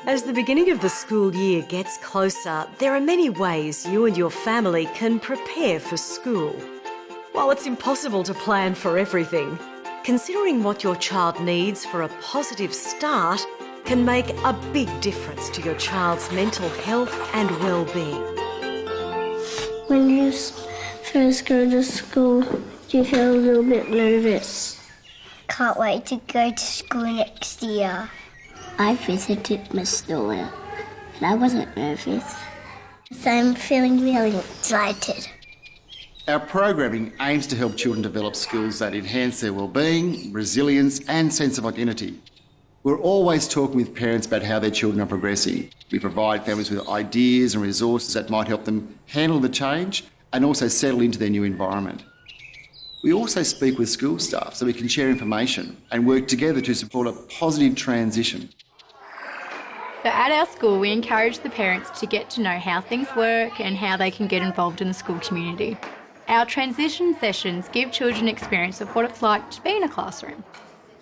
As the beginning of the school year gets closer, there are many ways you and your family can prepare for school. While it's impossible to plan for everything, considering what your child needs for a positive start can make a big difference to your child's mental health and well-being. When you first go to school, do you feel a little bit nervous? Can't wait to go to school next year. I visited Miss Noah and I wasn't nervous. So I'm feeling really excited. Our programming aims to help children develop skills that enhance their well-being, resilience and sense of identity. We're always talking with parents about how their children are progressing. We provide families with ideas and resources that might help them handle the change and also settle into their new environment. We also speak with school staff so we can share information and work together to support a positive transition. So at our school, we encourage the parents to get to know how things work and how they can get involved in the school community. Our transition sessions give children experience of what it's like to be in a classroom.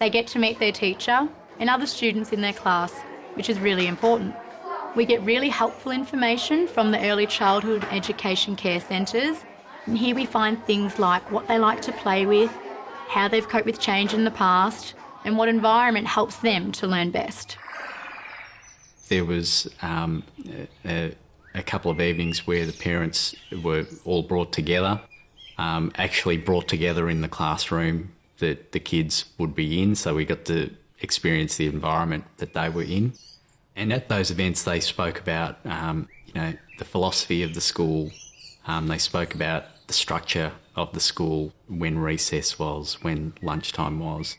They get to meet their teacher and other students in their class, which is really important. We get really helpful information from the early childhood education care centres, and here we find things like what they like to play with, how they've coped with change in the past, and what environment helps them to learn best. There was a couple of evenings where the parents were all brought together, actually brought together in the classroom that the kids would be in, so we got to experience the environment that they were in. And at those events they spoke about the philosophy of the school, they spoke about the structure of the school, when recess was, when lunchtime was,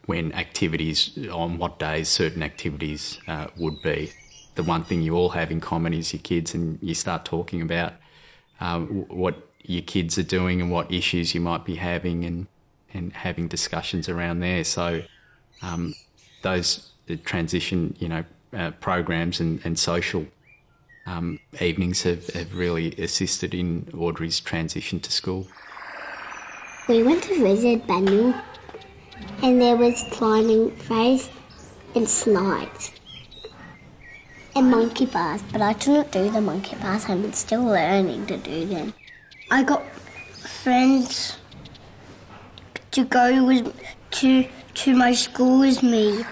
when activities, on what days certain activities would be. The one thing you all have in common is your kids, and you start talking about what your kids are doing and what issues you might be having, and having discussions around there. So those transition programs and social evenings have really assisted in Audrey's transition to school. We went to visit Banu and there was climbing phase and slides and monkey bars, but I couldn't do the monkey bars. I'm still learning to do them. I got friends to go to my school with me.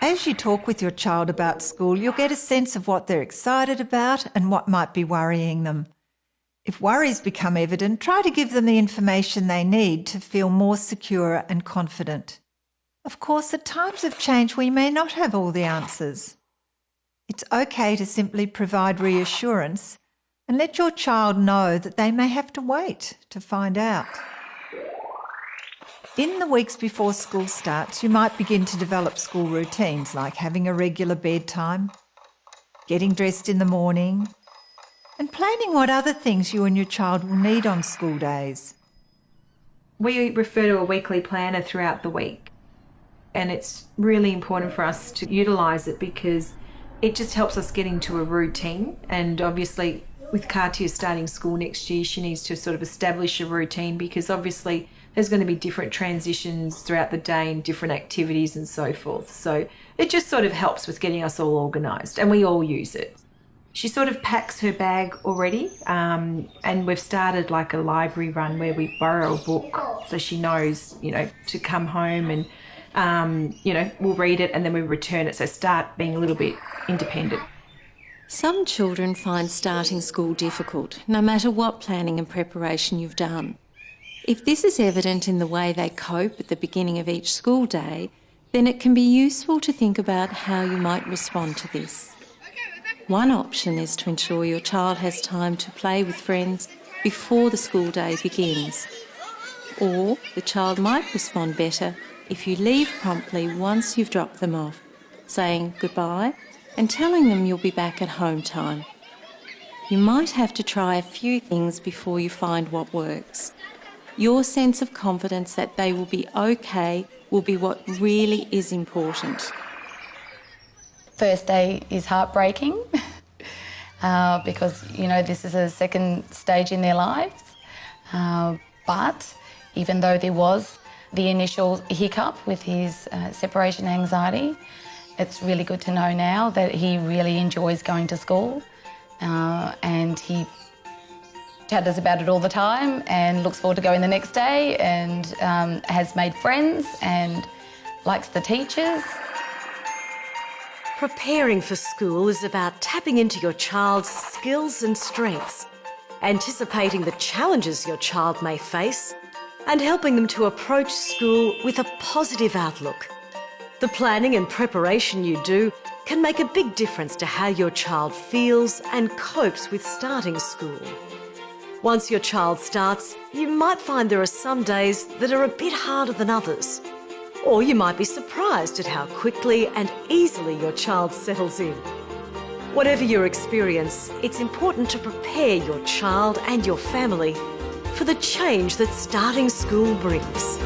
As you talk with your child about school, you'll get a sense of what they're excited about and what might be worrying them. If worries become evident, try to give them the information they need to feel more secure and confident. Of course, at times of change, we may not have all the answers. It's okay to simply provide reassurance and let your child know that they may have to wait to find out. In the weeks before school starts, you might begin to develop school routines like having a regular bedtime, getting dressed in the morning, and planning what other things you and your child will need on school days. We refer to a weekly planner throughout the week, and it's really important for us to utilise it because it just helps us get into a routine. And obviously with Katia starting school next year, she needs to sort of establish a routine because obviously there's going to be different transitions throughout the day and different activities and so forth. So it just sort of helps with getting us all organised, and we all use it. She sort of packs her bag already, and we've started like a library run where we borrow a book so she knows, to come home and, we'll read it and then we return it. So start being a little bit independent. Some children find starting school difficult, no matter what planning and preparation you've done. If this is evident in the way they cope at the beginning of each school day, then it can be useful to think about how you might respond to this. One option is to ensure your child has time to play with friends before the school day begins. Or the child might respond better if you leave promptly once you've dropped them off, saying goodbye and telling them you'll be back at home time. You might have to try a few things before you find what works. Your sense of confidence that they will be okay will be what really is important. First day is heartbreaking because, this is a second stage in their lives. But even though there was the initial hiccup with his separation anxiety. It's really good to know now that he really enjoys going to school and he chatters about it all the time and looks forward to going the next day and has made friends and likes the teachers. Preparing for school is about tapping into your child's skills and strengths, anticipating the challenges your child may face, and helping them to approach school with a positive outlook. The planning and preparation you do can make a big difference to how your child feels and copes with starting school. Once your child starts, you might find there are some days that are a bit harder than others. Or you might be surprised at how quickly and easily your child settles in. Whatever your experience, it's important to prepare your child and your family for the change that starting school brings.